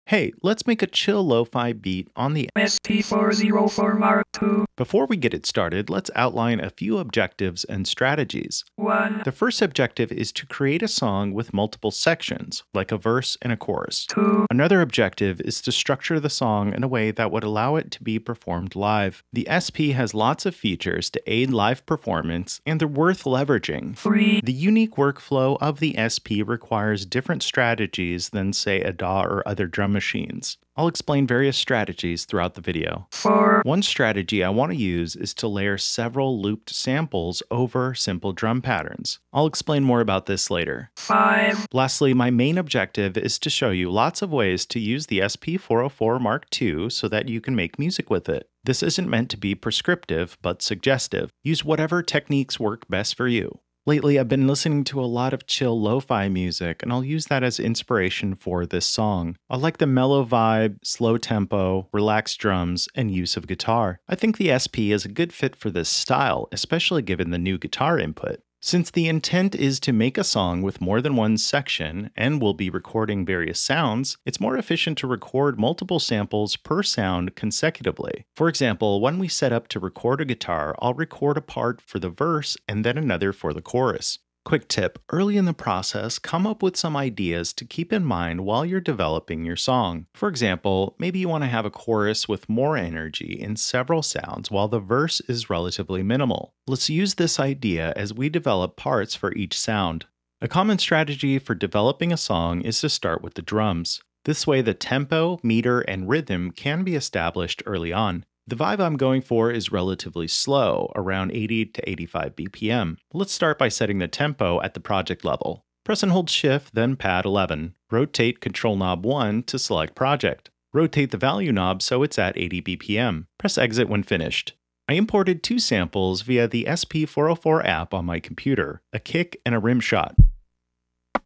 Hey, let's make a chill lo-fi beat on the SP404 mkII. Before we get it started, let's outline a few objectives and strategies. 1, The first objective is to create a song with multiple sections, like a verse and a chorus. 2, Another objective is to structure the song in a way that would allow it to be performed live. The SP has lots of features to aid live performance, and they're worth leveraging. 3, The unique workflow of the SP requires different strategies than, say, a DAW or other drum machines. I'll explain various strategies throughout the video. 4, One strategy I want to use is to layer several looped samples over simple drum patterns. I'll explain more about this later. 5, Lastly, my main objective is to show you lots of ways to use the SP404 mkII so that you can make music with it. This isn't meant to be prescriptive, but suggestive. Use whatever techniques work best for you. Lately, I've been listening to a lot of chill lo-fi music, and I'll use that as inspiration for this song. I like the mellow vibe, slow tempo, relaxed drums, and use of guitar. I think the SP is a good fit for this style, especially given the new guitar input. Since the intent is to make a song with more than one section, and we'll be recording various sounds, it's more efficient to record multiple samples per sound consecutively. For example, when we set up to record a guitar, I'll record a part for the verse and then another for the chorus. Quick tip, early in the process, come up with some ideas to keep in mind while you're developing your song. For example, maybe you want to have a chorus with more energy in several sounds while the verse is relatively minimal. Let's use this idea as we develop parts for each sound. A common strategy for developing a song is to start with the drums. This way the tempo, meter, and rhythm can be established early on. The vibe I'm going for is relatively slow, around 80 to 85 BPM. Let's start by setting the tempo at the project level. Press and hold Shift, then Pad 11. Rotate Control Knob 1 to select project. Rotate the value knob so it's at 80 BPM. Press Exit when finished. I imported two samples via the SP404 app on my computer, a kick and a rim shot.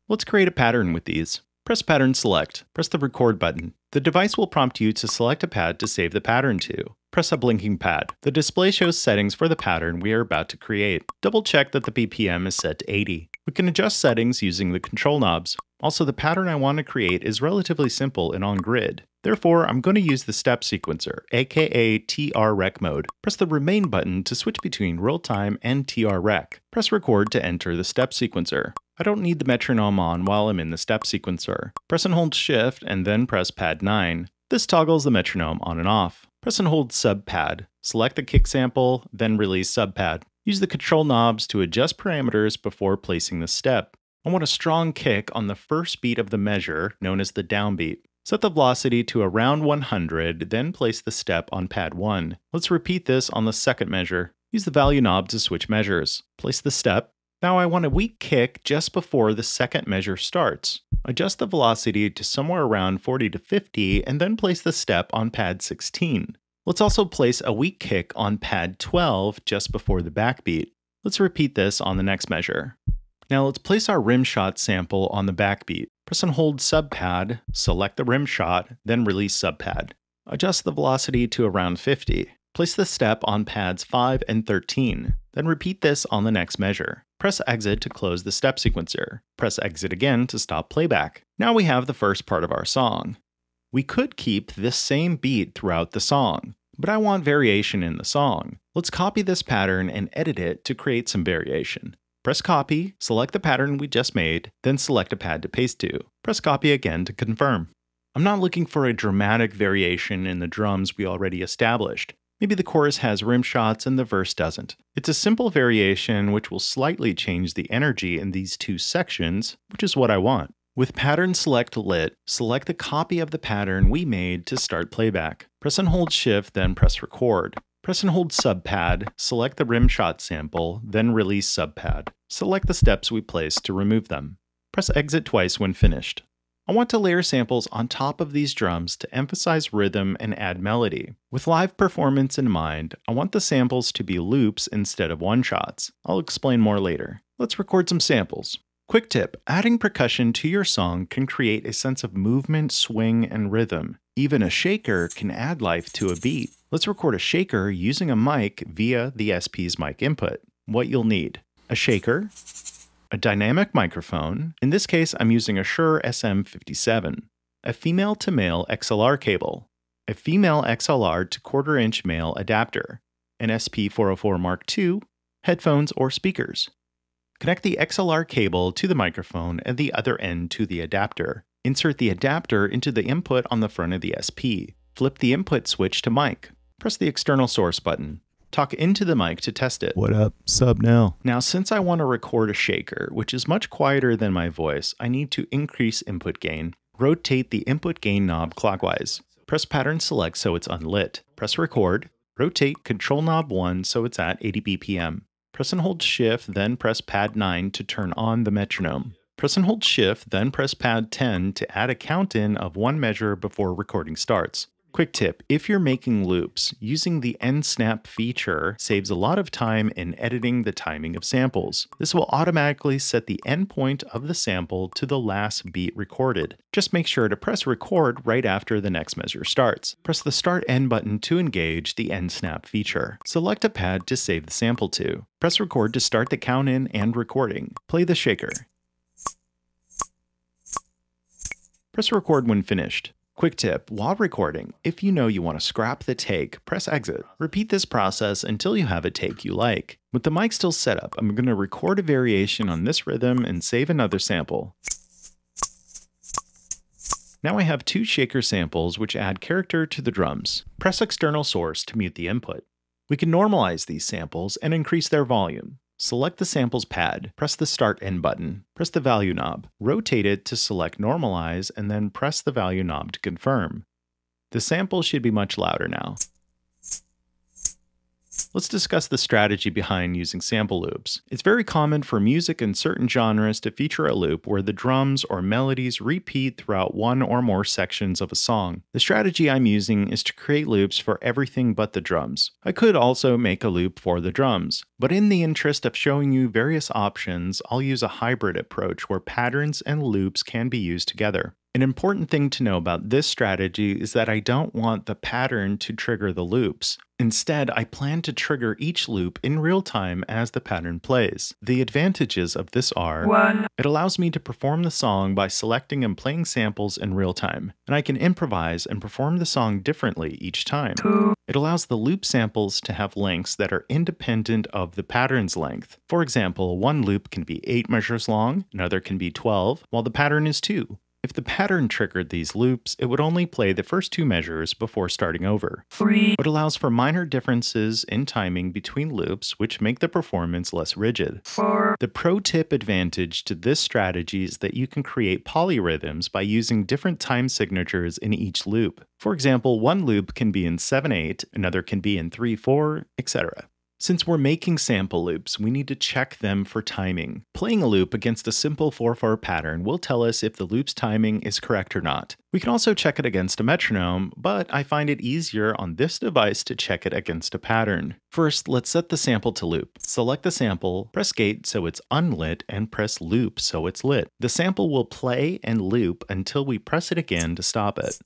Let's create a pattern with these. Press Pattern Select. Press the Record button. The device will prompt you to select a pad to save the pattern to. Press a blinking pad. The display shows settings for the pattern we are about to create. Double check that the BPM is set to 80. We can adjust settings using the control knobs. Also, the pattern I want to create is relatively simple and on grid. Therefore, I'm going to use the step sequencer, aka TR Rec mode. Press the Remain button to switch between real time and TR Rec. Press Record to enter the step sequencer. I don't need the metronome on while I'm in the step sequencer. Press and hold Shift and then press Pad 9. This toggles the metronome on and off. Press and hold Sub Pad. Select the kick sample, then release Sub Pad. Use the control knobs to adjust parameters before placing the step. I want a strong kick on the first beat of the measure, known as the downbeat. Set the velocity to around 100, then place the step on Pad 1. Let's repeat this on the second measure. Use the value knob to switch measures. Place the step. Now I want a weak kick just before the second measure starts. Adjust the velocity to somewhere around 40 to 50 and then place the step on Pad 16. Let's also place a weak kick on Pad 12 just before the backbeat. Let's repeat this on the next measure. Now let's place our rim shot sample on the backbeat. Press and hold Sub Pad, select the rim shot, then release Sub Pad. Adjust the velocity to around 50. Place the step on Pads 5 and 13. Then repeat this on the next measure. Press Exit to close the step sequencer. Press Exit again to stop playback. Now we have the first part of our song. We could keep this same beat throughout the song, but I want variation in the song. Let's copy this pattern and edit it to create some variation. Press Copy, select the pattern we just made, then select a pad to paste to. Press Copy again to confirm. I'm not looking for a dramatic variation in the drums we already established. Maybe the chorus has rim shots and the verse doesn't. It's a simple variation which will slightly change the energy in these two sections, which is what I want. With Pattern Select lit, select the copy of the pattern we made to start playback. Press and hold Shift, then press Record. Press and hold Sub Pad, select the rim shot sample, then release Sub Pad. Select the steps we placed to remove them. Press Exit twice when finished. I want to layer samples on top of these drums to emphasize rhythm and add melody. With live performance in mind, I want the samples to be loops instead of one-shots. I'll explain more later. Let's record some samples. Quick tip, adding percussion to your song can create a sense of movement, swing, and rhythm. Even a shaker can add life to a beat. Let's record a shaker using a mic via the SP's mic input. What you'll need: a shaker, a dynamic microphone. In this case, I'm using a Shure SM57. a female to male XLR cable, a female XLR to 1/4 inch male adapter, an SP404 mkII, headphones or speakers. Connect the XLR cable to the microphone and the other end to the adapter. Insert the adapter into the input on the front of the SP. Flip the input switch to mic. Press the external source button. Talk into the mic to test it. What up, sub now? Now, since I want to record a shaker, which is much quieter than my voice, I need to increase input gain. Rotate the input gain knob clockwise. Press pattern select so it's unlit. Press record. Rotate control knob 1 so it's at 80 BPM. Press and hold shift, then press pad 9 to turn on the metronome. Press and hold shift, then press pad 10 to add a count in of 1 measure before recording starts. Quick tip, if you're making loops, using the end snap feature saves a lot of time in editing the timing of samples. This will automatically set the end point of the sample to the last beat recorded. Just make sure to press record right after the next measure starts. Press the start end button to engage the end snap feature. Select a pad to save the sample to. Press record to start the count in and recording. Play the shaker. Press record when finished. Quick tip, while recording, if you know you want to scrap the take, press exit. Repeat this process until you have a take you like. With the mic still set up, I'm going to record a variation on this rhythm and save another sample. Now I have 2 shaker samples which add character to the drums. Press external source to mute the input. We can normalize these samples and increase their volume. Select the samples pad, press the start end button, press the value knob, rotate it to select normalize, and then press the value knob to confirm. The sample should be much louder now. Let's discuss the strategy behind using sample loops. It's very common for music in certain genres to feature a loop where the drums or melodies repeat throughout one or more sections of a song. The strategy I'm using is to create loops for everything but the drums. I could also make a loop for the drums, but in the interest of showing you various options, I'll use a hybrid approach where patterns and loops can be used together. An important thing to know about this strategy is that I don't want the pattern to trigger the loops. Instead, I plan to trigger each loop in real time as the pattern plays. The advantages of this are: 1. It allows me to perform the song by selecting and playing samples in real time, and I can improvise and perform the song differently each time. 2. It allows the loop samples to have lengths that are independent of the pattern's length. For example, one loop can be 8 measures long, another can be 12, while the pattern is 2. If the pattern triggered these loops, it would only play the first 2 measures before starting over. 3. It allows for minor differences in timing between loops, which make the performance less rigid. 4. The pro tip advantage to this strategy is that you can create polyrhythms by using different time signatures in each loop. For example, one loop can be in 7/8, another can be in 3/4, etc. Since we're making sample loops, we need to check them for timing. Playing a loop against a simple 4/4 pattern will tell us if the loop's timing is correct or not. We can also check it against a metronome, but I find it easier on this device to check it against a pattern. First, let's set the sample to loop. Select the sample, press gate so it's unlit, and press loop so it's lit. The sample will play and loop until we press it again to stop it.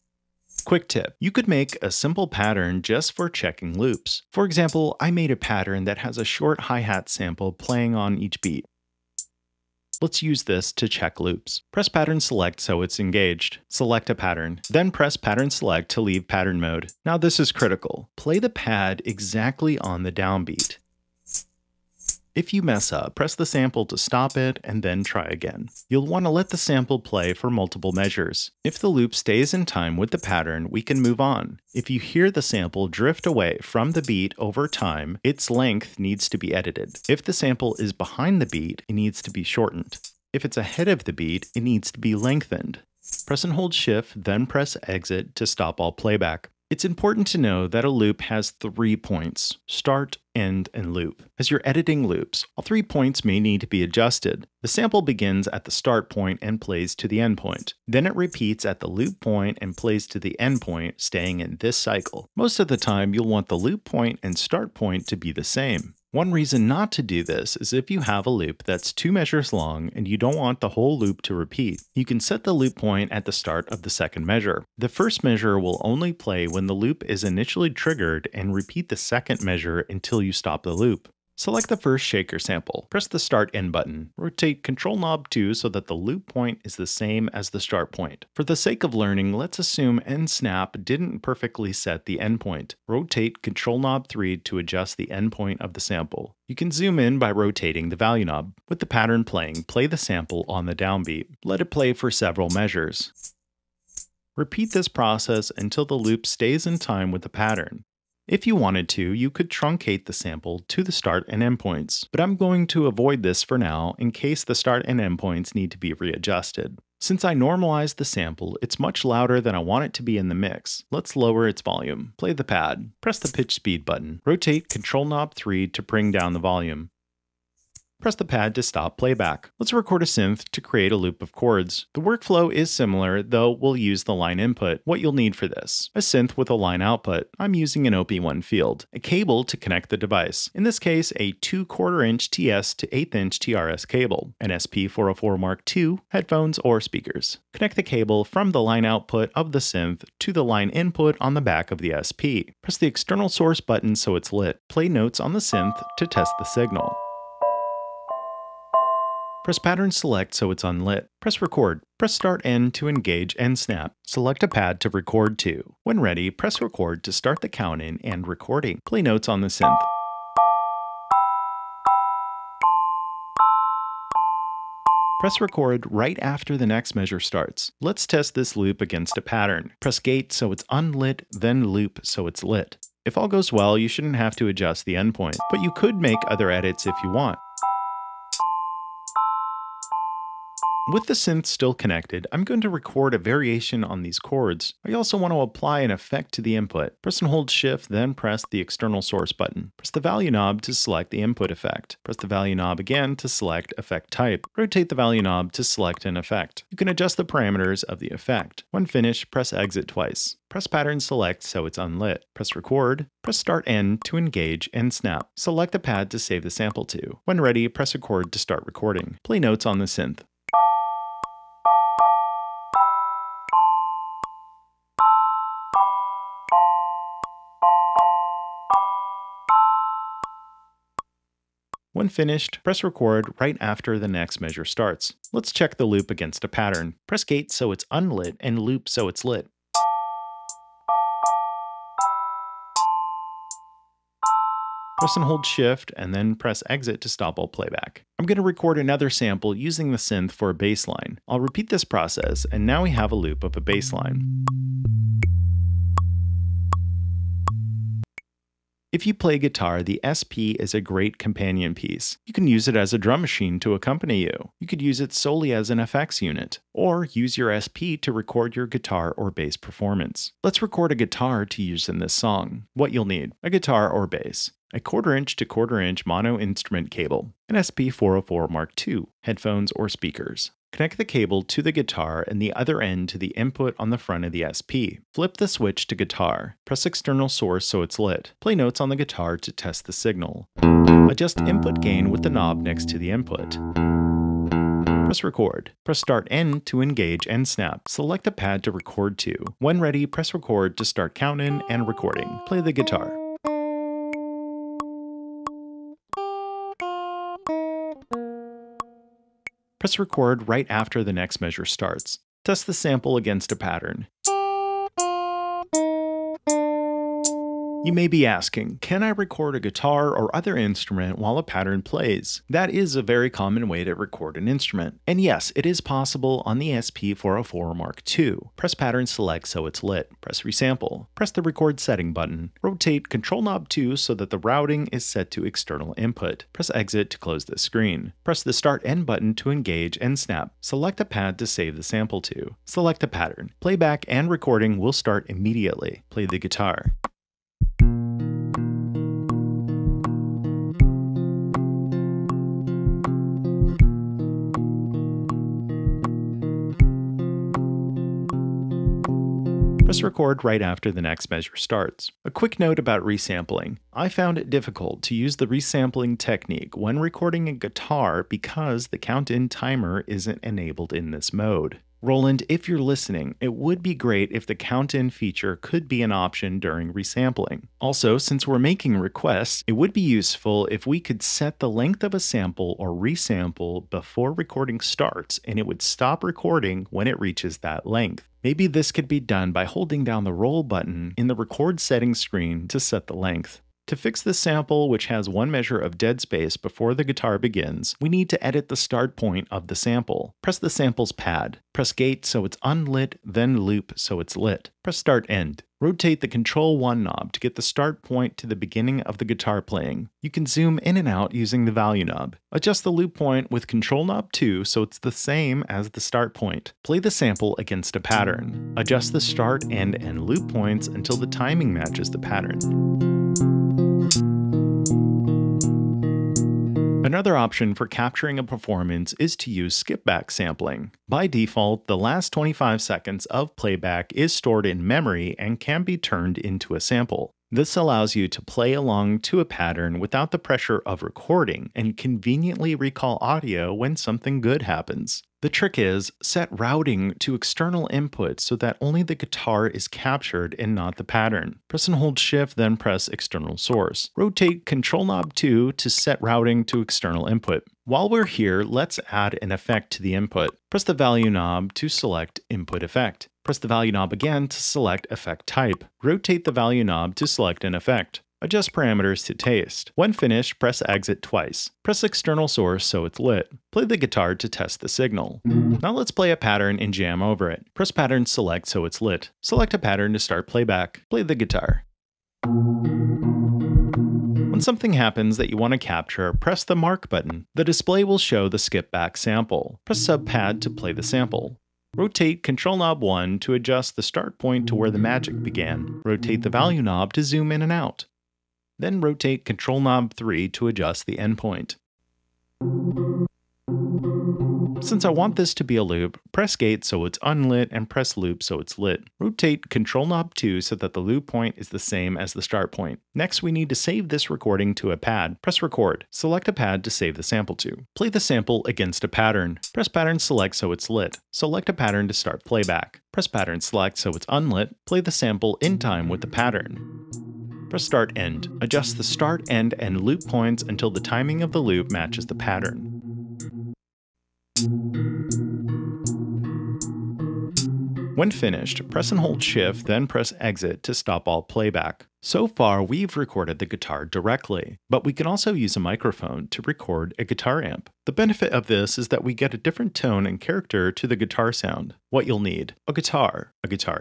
Quick tip, you could make a simple pattern just for checking loops. For example, I made a pattern that has a short hi-hat sample playing on each beat. Let's use this to check loops. Press pattern select so it's engaged. Select a pattern. Then press pattern select to leave pattern mode. Now this is critical. Play the pad exactly on the downbeat. If you mess up, press the sample to stop it and then try again. You'll want to let the sample play for multiple measures. If the loop stays in time with the pattern, we can move on. If you hear the sample drift away from the beat over time, its length needs to be edited. If the sample is behind the beat, it needs to be shortened. If it's ahead of the beat, it needs to be lengthened. Press and hold shift, then press exit to stop all playback. It's important to know that a loop has 3 points: start, end, and loop. As you're editing loops, all 3 points may need to be adjusted. The sample begins at the start point and plays to the end point. Then it repeats at the loop point and plays to the end point, staying in this cycle. Most of the time, you'll want the loop point and start point to be the same. One reason not to do this is if you have a loop that's 2 measures long and you don't want the whole loop to repeat. You can set the loop point at the start of the second measure. The first measure will only play when the loop is initially triggered and repeat the second measure until you stop the loop. Select the first shaker sample. Press the Start End button. Rotate Control Knob 2 so that the loop point is the same as the start point. For the sake of learning, let's assume End Snap didn't perfectly set the endpoint. Rotate Control Knob 3 to adjust the endpoint of the sample. You can zoom in by rotating the value knob. With the pattern playing, play the sample on the downbeat. Let it play for several measures. Repeat this process until the loop stays in time with the pattern. If you wanted to, you could truncate the sample to the start and end points, but I'm going to avoid this for now in case the start and end points need to be readjusted. Since I normalized the sample, it's much louder than I want it to be in the mix. Let's lower its volume. Play the pad. Press the pitch speed button. Rotate Control Knob 3 to bring down the volume. Press the pad to stop playback. Let's record a synth to create a loop of chords. The workflow is similar, though we'll use the line input. What you'll need for this: a synth with a line output. I'm using an OP1 field. A cable to connect the device. In this case, a 2/4 inch TS to 1/8 inch TRS cable. An SP404 mkII, headphones, or speakers. Connect the cable from the line output of the synth to the line input on the back of the SP. Press the external source button so it's lit. Play notes on the synth to test the signal. Press Pattern Select so it's unlit. Press Record. Press Start End to engage End Snap. Select a pad to record to. When ready, press Record to start the count-in and recording. Play notes on the synth. Press Record right after the next measure starts. Let's test this loop against a pattern. Press Gate so it's unlit, then Loop so it's lit. If all goes well, you shouldn't have to adjust the endpoint, but you could make other edits if you want. With the synth still connected, I'm going to record a variation on these chords. I also want to apply an effect to the input. Press and hold Shift, then press the external source button. Press the value knob to select the input effect. Press the value knob again to select effect type. Rotate the value knob to select an effect. You can adjust the parameters of the effect. When finished, press Exit twice. Press Pattern Select so it's unlit. Press Record. Press Start End to engage End Snap. Select the pad to save the sample to. When ready, press Record to start recording. Play notes on the synth. When finished, press Record right after the next measure starts. Let's check the loop against a pattern. Press Gate so it's unlit and Loop so it's lit. Press and hold Shift and then press Exit to stop all playback. I'm going to record another sample using the synth for a bass line. I'll repeat this process, and now we have a loop of a bass line. If you play guitar, the SP is a great companion piece. You can use it as a drum machine to accompany you. You could use it solely as an effects unit, or use your SP to record your guitar or bass performance. Let's record a guitar to use in this song. What you'll need: a guitar or bass, a 1/4 inch to 1/4 inch mono instrument cable, an SP404 mkII, headphones or speakers. Connect the cable to the guitar and the other end to the input on the front of the SP. Flip the switch to guitar. Press external source so it's lit. Play notes on the guitar to test the signal. Adjust input gain with the knob next to the input. Press Record. Press Start End to engage End Snap. Select a pad to record to. When ready, press Record to start count-in and recording. Play the guitar. Press Record right after the next measure starts. Test the sample against a pattern. You may be asking, can I record a guitar or other instrument while a pattern plays? That is a very common way to record an instrument. And yes, it is possible on the SP404 mkII. Press Pattern Select so it's lit. Press Resample. Press the Record Setting button. Rotate Control Knob 2 so that the routing is set to external input. Press Exit to close the screen. Press the Start End button to engage End Snap. Select a pad to save the sample to. Select a pattern. Playback and recording will start immediately. Play the guitar. Press Record right after the next measure starts. A quick note about resampling. I found it difficult to use the resampling technique when recording a guitar because the count-in timer isn't enabled in this mode. Roland, if you're listening, it would be great if the count-in feature could be an option during resampling. Also, since we're making requests, it would be useful if we could set the length of a sample or resample before recording starts, and it would stop recording when it reaches that length. Maybe this could be done by holding down the roll button in the record settings screen to set the length. To fix this sample, which has one measure of dead space before the guitar begins, we need to edit the start point of the sample. Press the sample's pad. Press gate so it's unlit, then loop so it's lit. Press start end. Rotate the Control 1 knob to get the start point to the beginning of the guitar playing. You can zoom in and out using the value knob. Adjust the loop point with Control knob 2 so it's the same as the start point. Play the sample against a pattern. Adjust the start, end, and loop points until the timing matches the pattern. Another option for capturing a performance is to use skip-back sampling. By default, the last 25 seconds of playback is stored in memory and can be turned into a sample. This allows you to play along to a pattern without the pressure of recording and conveniently recall audio when something good happens. The trick is, set routing to external input so that only the guitar is captured and not the pattern. Press and hold Shift, then press External Source. Rotate Control knob 2 to set routing to external input. While we're here, let's add an effect to the input. Press the value knob to select Input Effect. Press the value knob again to select Effect Type. Rotate the value knob to select an effect. Adjust parameters to taste. When finished, press Exit twice. Press External Source so it's lit. Play the guitar to test the signal. Now let's play a pattern and jam over it. Press Pattern Select so it's lit. Select a pattern to start playback. Play the guitar. When something happens that you want to capture, press the Mark button. The display will show the skip back sample. Press Subpad to play the sample. Rotate Control knob 1 to adjust the start point to where the magic began. Rotate the value knob to zoom in and out. Then rotate Control knob 3 to adjust the endpoint. Since I want this to be a loop, press gate so it's unlit and press loop so it's lit. Rotate Control knob 2 so that the loop point is the same as the start point. Next, we need to save this recording to a pad. Press record. Select a pad to save the sample to. Play the sample against a pattern. Press Pattern Select so it's lit. Select a pattern to start playback. Press Pattern Select so it's unlit. Play the sample in time with the pattern. Press Start End. Adjust the start, end, and loop points until the timing of the loop matches the pattern. When finished, press and hold Shift, then press Exit to stop all playback. So far, we've recorded the guitar directly, but we can also use a microphone to record a guitar amp. The benefit of this is that we get a different tone and character to the guitar sound. What you'll need: a guitar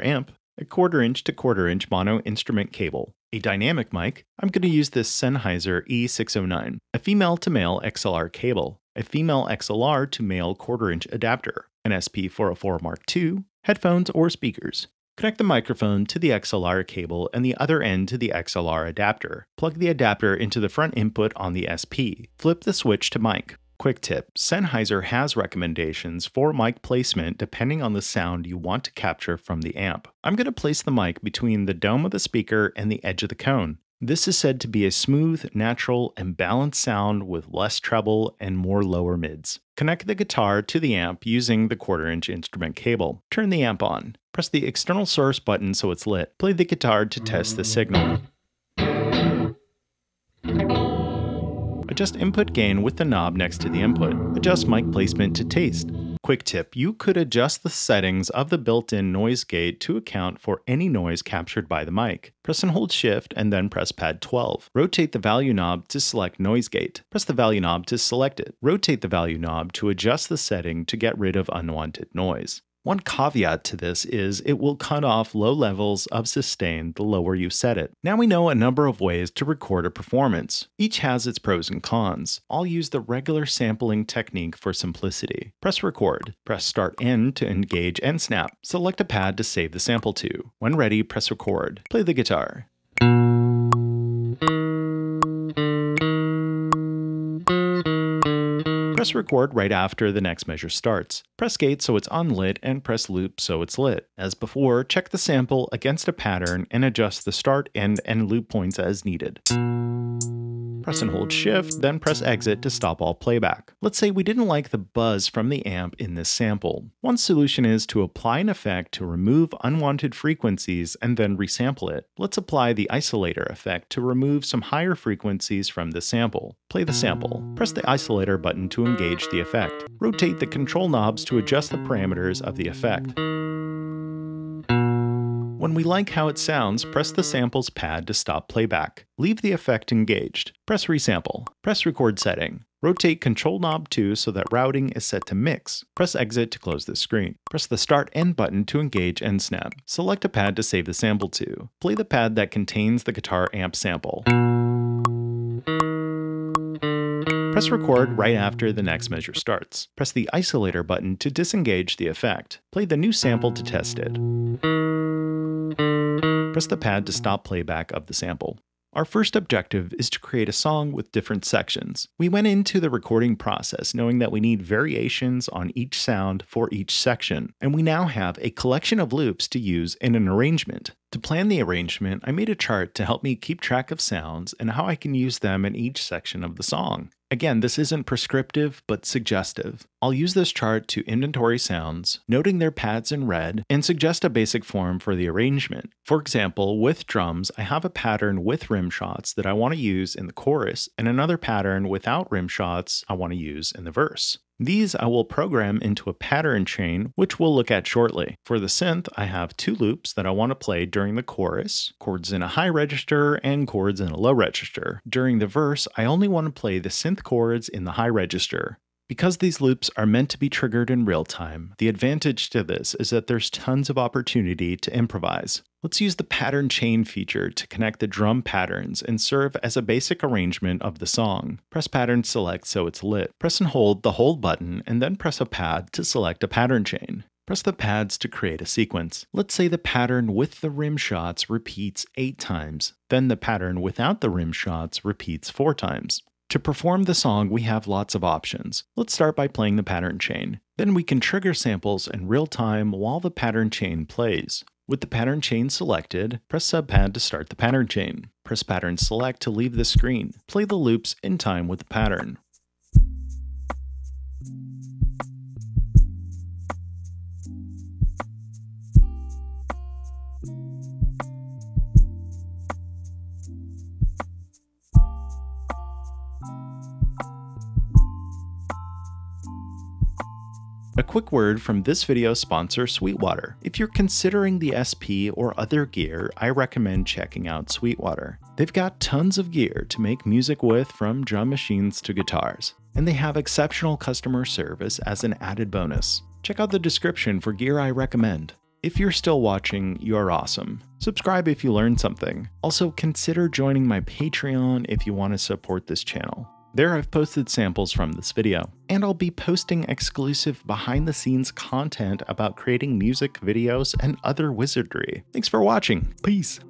amp, a 1/4" to 1/4" mono instrument cable, a dynamic mic. I'm going to use this Sennheiser E609, a female to male XLR cable, a female XLR to male 1/4" adapter, an SP404 mkII, headphones or speakers. Connect the microphone to the XLR cable and the other end to the XLR adapter. Plug the adapter into the front input on the SP. Flip the switch to mic. Quick tip: Sennheiser has recommendations for mic placement depending on the sound you want to capture from the amp. I'm going to place the mic between the dome of the speaker and the edge of the cone. This is said to be a smooth, natural, and balanced sound with less treble and more lower mids. Connect the guitar to the amp using the 1/4" instrument cable. Turn the amp on. Press the external source button so it's lit. Play the guitar to test the signal. Adjust input gain with the knob next to the input. Adjust mic placement to taste. Quick tip: you could adjust the settings of the built-in noise gate to account for any noise captured by the mic. Press and hold Shift and then press Pad 12. Rotate the value knob to select noise gate. Press the value knob to select it. Rotate the value knob to adjust the setting to get rid of unwanted noise. One caveat to this is it will cut off low levels of sustain the lower you set it. Now we know a number of ways to record a performance. Each has its pros and cons. I'll use the regular sampling technique for simplicity. Press record. Press Start End to engage and snap. Select a pad to save the sample to. When ready, press record. Play the guitar. Press record right after the next measure starts. Press gate so it's unlit and press loop so it's lit. As before, check the sample against a pattern and adjust the start, end, and loop points as needed. Press and hold Shift, then press Exit to stop all playback. Let's say we didn't like the buzz from the amp in this sample. One solution is to apply an effect to remove unwanted frequencies and then resample it. Let's apply the isolator effect to remove some higher frequencies from the sample. Play the sample. Press the isolator button to engage the effect. Rotate the control knobs to adjust the parameters of the effect. When we like how it sounds, press the samples pad to stop playback. Leave the effect engaged. Press Resample. Press Record Setting. Rotate Control Knob 2 so that routing is set to Mix. Press Exit to close the screen. Press the Start End button to engage End Snap. Select a pad to save the sample to. Play the pad that contains the guitar amp sample. Press Record right after the next measure starts. Press the Isolator button to disengage the effect. Play the new sample to test it. Press the pad to stop playback of the sample. Our first objective is to create a song with different sections. We went into the recording process knowing that we need variations on each sound for each section, and we now have a collection of loops to use in an arrangement. To plan the arrangement, I made a chart to help me keep track of sounds and how I can use them in each section of the song. Again, this isn't prescriptive, but suggestive. I'll use this chart to inventory sounds, noting their pads in red, and suggest a basic form for the arrangement. For example, with drums, I have a pattern with rim shots that I want to use in the chorus, and another pattern without rim shots I want to use in the verse. These I will program into a pattern chain, which we'll look at shortly. For the synth, I have two loops that I want to play during the chorus, chords in a high register and chords in a low register. During the verse, I only want to play the synth chords in the high register. Because these loops are meant to be triggered in real time, the advantage to this is that there's tons of opportunity to improvise. Let's use the pattern chain feature to connect the drum patterns and serve as a basic arrangement of the song. Press Pattern Select so it's lit. Press and hold the Hold button and then press a pad to select a pattern chain. Press the pads to create a sequence. Let's say the pattern with the rim shots repeats 8 times, then the pattern without the rim shots repeats 4 times. To perform the song, we have lots of options. Let's start by playing the pattern chain. Then we can trigger samples in real time while the pattern chain plays. With the pattern chain selected, press Subpad to start the pattern chain. Press Pattern Select to leave the screen. Play the loops in time with the pattern. A quick word from this video's sponsor, Sweetwater. If you're considering the SP or other gear, I recommend checking out Sweetwater. They've got tons of gear to make music with, from drum machines to guitars, and they have exceptional customer service as an added bonus. Check out the description for gear I recommend. If you're still watching, you're awesome. Subscribe if you learned something. Also, consider joining my Patreon if you want to support this channel. There I've posted samples from this video, and I'll be posting exclusive behind-the-scenes content about creating music videos and other wizardry. Thanks for watching. Peace.